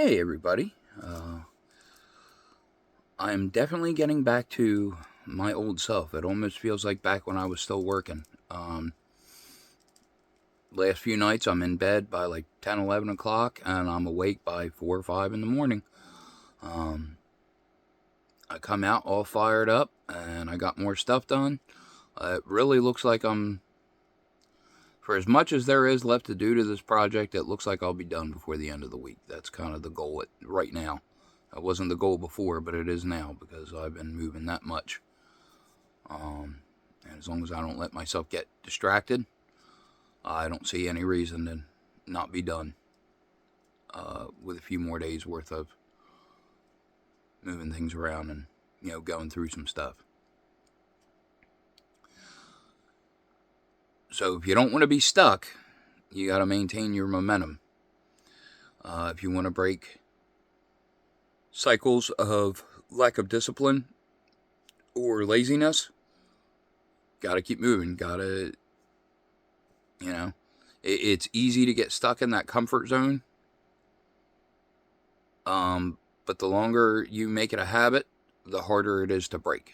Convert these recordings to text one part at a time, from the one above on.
Hey, everybody. I'm definitely getting back to my old self. It almost feels like back when I was still working. Last few nights, I'm in bed by like 10, 11 o'clock, and I'm awake by 4 or 5 in the morning. Um, I come out all fired up, and I got more stuff done. It really looks like for as much as there is left to do to this project, it looks like I'll be done before the end of the week. That's kind of the goal right now. It wasn't the goal before, but it is now because I've been moving that much. And as long as I don't let myself get distracted, I don't see any reason to not be done with a few more days worth of moving things around and going through some stuff. So if you don't want to be stuck, you got to maintain your momentum. If you want to break cycles of lack of discipline or laziness, got to keep moving. Got to, it's easy to get stuck in that comfort zone. But the longer you make it a habit, the harder it is to break.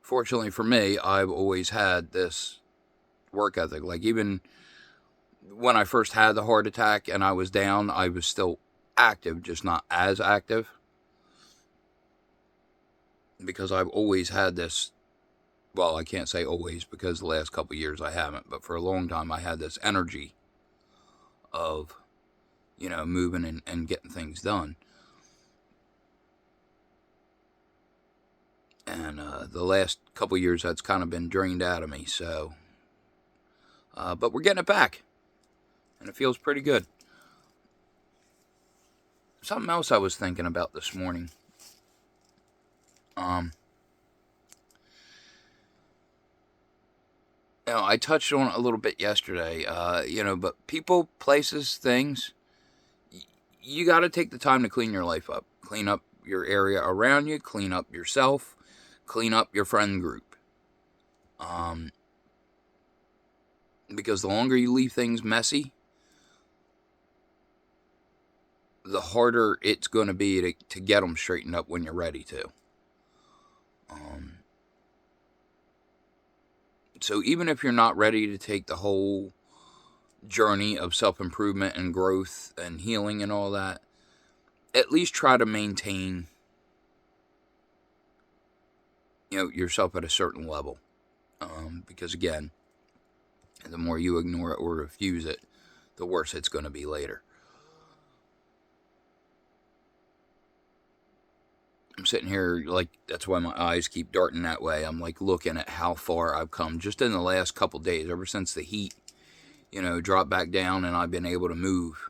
Fortunately for me, I've always had this work ethic. Like, even when I first had the heart attack and I was down, I was still active, just not as active. Because I've always had this, well, I can't say always because the last couple of years I haven't, but for a long time I had this energy of, moving and getting things done. And the last couple of years that's kind of been drained out of me. So, but we're getting it back, and it feels pretty good. Something else I was thinking about this morning. I touched on it a little bit yesterday. But people, places, things. You got to take the time to clean your life up. Clean up your area around you. Clean up yourself. Clean up your friend group. Because the longer you leave things messy, the harder it's going to be to get them straightened up when you're ready to. So even if you're not ready to take the whole journey of self-improvement and growth and healing and all that, at least try to maintain, yourself at a certain level. Because again, the more you ignore it or refuse it, the worse it's going to be later. I'm sitting here, like, that's why my eyes keep darting that way. I'm like looking at how far I've come just in the last couple days, ever since the heat, dropped back down and I've been able to move.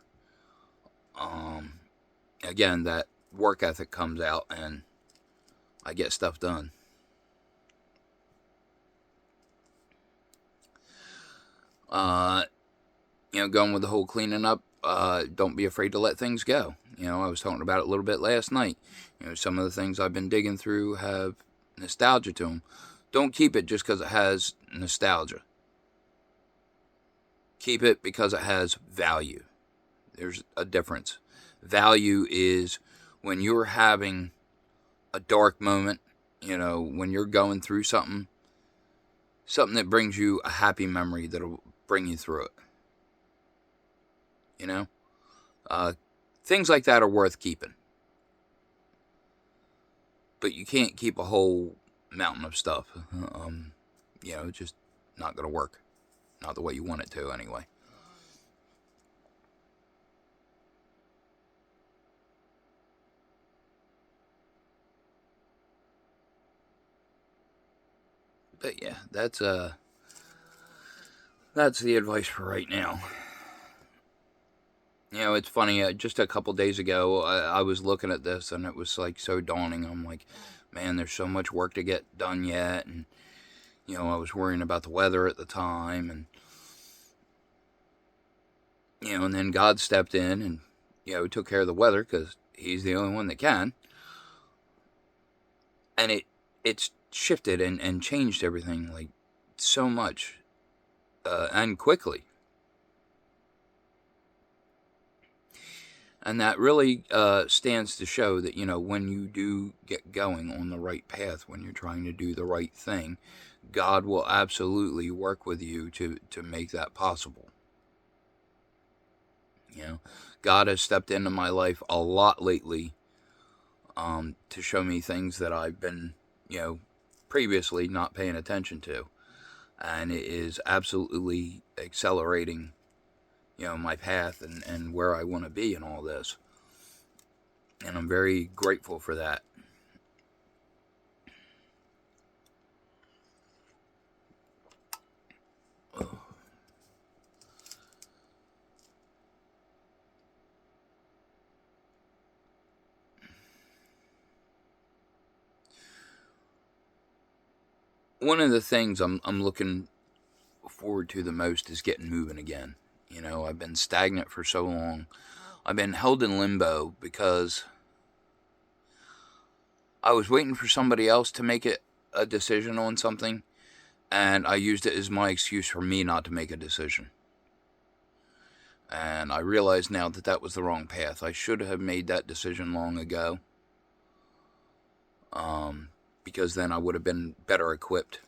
Again, that work ethic comes out and I get stuff done. Going with the whole cleaning up, don't be afraid to let things go. I was talking about it a little bit last night. Some of the things I've been digging through have nostalgia to them. Don't keep it just because it has nostalgia. Keep it because it has value. There's a difference. Value is when you're having a dark moment, when you're going through something that brings you a happy memory that'll bring you through it. Things like that are worth keeping. But you can't keep a whole mountain of stuff. It's just not going to work. Not the way you want it to, anyway. But yeah, that's the advice for right now. It's funny. Just a couple days ago, I was looking at this, and it was like so daunting. I'm like, man, there's so much work to get done yet, and I was worrying about the weather at the time, and then God stepped in and took care of the weather because He's the only one that can, and it's shifted and changed everything like so much, and quickly. And that really stands to show that, when you do get going on the right path, when you're trying to do the right thing, God will absolutely work with you to make that possible. God has stepped into my life a lot lately to show me things that I've been, previously not paying attention to. And it is absolutely accelerating, my path and where I want to be in all this. And I'm very grateful for that. One of the things I'm looking forward to the most is getting moving again. I've been stagnant for so long. I've been held in limbo because I was waiting for somebody else to make a decision on something, and I used it as my excuse for me not to make a decision. And I realize now that that was the wrong path. I should have made that decision long ago, because then I would have been better equipped,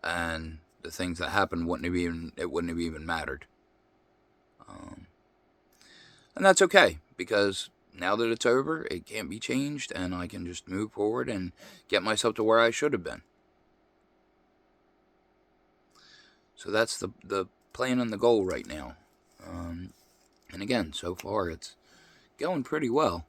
and the things that happened wouldn't have even mattered. And that's okay, because now that it's over, it can't be changed, and I can just move forward and get myself to where I should have been. So that's the plan and the goal right now. And again, so far it's going pretty well.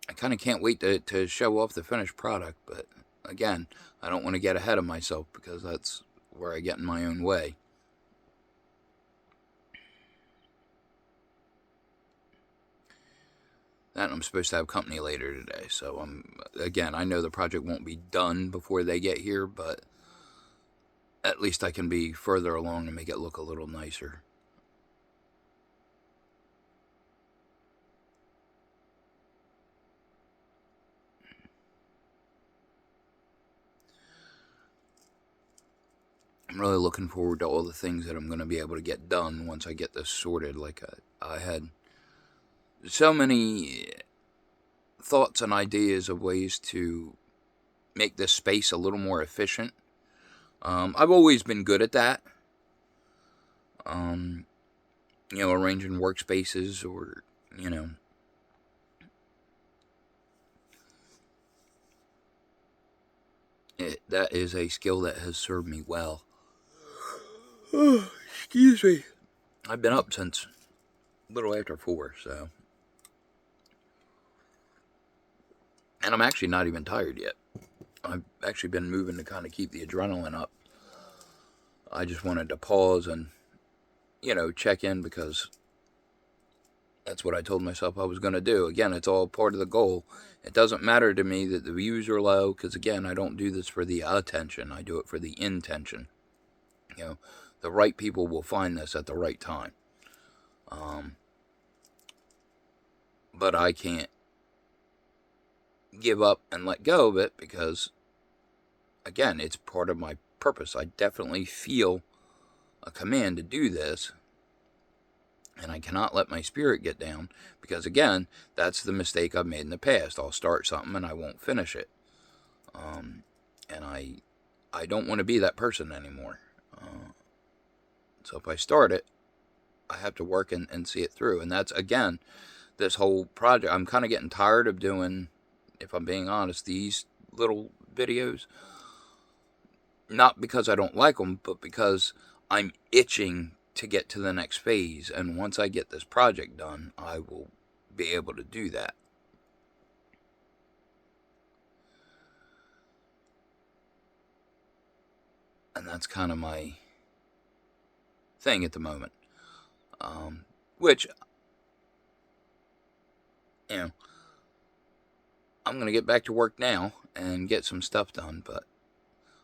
I kind of can't wait to show off the finished product, but again, I don't want to get ahead of myself, because that's where I get in my own way. And I'm supposed to have company later today, so I know the project won't be done before they get here, but at least I can be further along and make it look a little nicer. I'm really looking forward to all the things that I'm going to be able to get done once I get this sorted. Like, I had so many thoughts and ideas of ways to make this space a little more efficient. I've always been good at that. Arranging workspaces, or, that is a skill that has served me well. Oh, excuse me. I've been up since a little after 4, so. And I'm actually not even tired yet. I've actually been moving to kind of keep the adrenaline up. I just wanted to pause and, check in, because that's what I told myself I was going to do. Again, it's all part of the goal. It doesn't matter to me that the views are low, because, again, I don't do this for the attention. I do it for the intention. The right people will find this at the right time. But I can't give up and let go of it, because, again, it's part of my purpose. I definitely feel a command to do this, and I cannot let my spirit get down, because, again, that's the mistake I've made in the past. I'll start something and I won't finish it. And I don't want to be that person anymore. So if I start it, I have to work and see it through. And that's, again, this whole project. I'm kind of getting tired of doing, if I'm being honest, these little videos. Not because I don't like them, but because I'm itching to get to the next phase. And once I get this project done, I will be able to do that. And that's kind of my thing at the moment. Which, I'm going to get back to work now and get some stuff done, but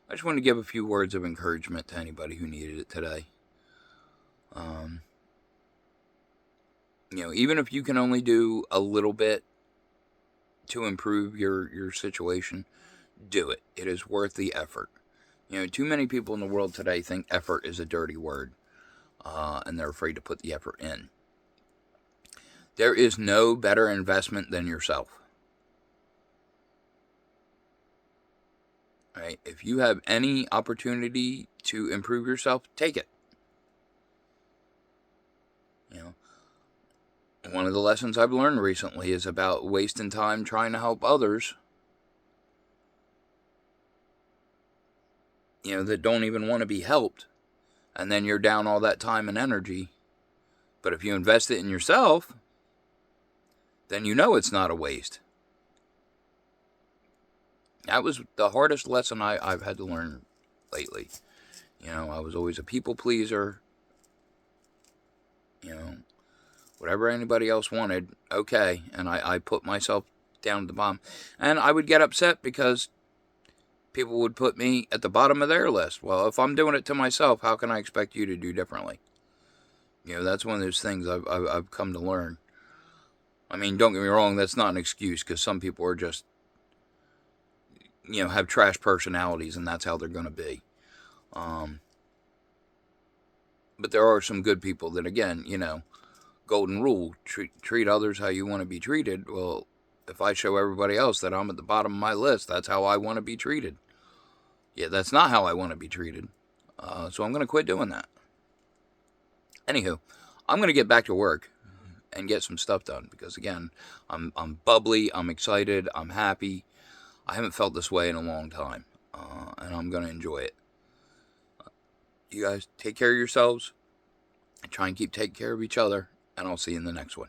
I just want to give a few words of encouragement to anybody who needed it today. Even if you can only do a little bit to improve your situation, do it. It is worth the effort. Too many people in the world today think effort is a dirty word, and they're afraid to put the effort in. There is no better investment than yourself. Right? If you have any opportunity to improve yourself, take it. You know, one of the lessons I've learned recently is about wasting time trying to help others, that don't even want to be helped, and then you're down all that time and energy. But if you invest it in yourself, then it's not a waste. That was the hardest lesson I've had to learn lately. I was always a people pleaser. Whatever anybody else wanted, okay. And I put myself down at the bottom. And I would get upset because people would put me at the bottom of their list. Well, if I'm doing it to myself, how can I expect you to do differently? That's one of those things I've come to learn. I mean, don't get me wrong, that's not an excuse, because some people are just, have trash personalities, and that's how they're going to be. But there are some good people that, again, golden rule, treat others how you want to be treated. Well, if I show everybody else that I'm at the bottom of my list, that's how I want to be treated. Yeah, that's not how I want to be treated. So I'm going to quit doing that. Anywho, I'm going to get back to work and get some stuff done, because again, I'm bubbly, I'm excited, I'm happy. I haven't felt this way in a long time, and I'm going to enjoy it. You guys take care of yourselves, and try and keep taking care of each other, and I'll see you in the next one.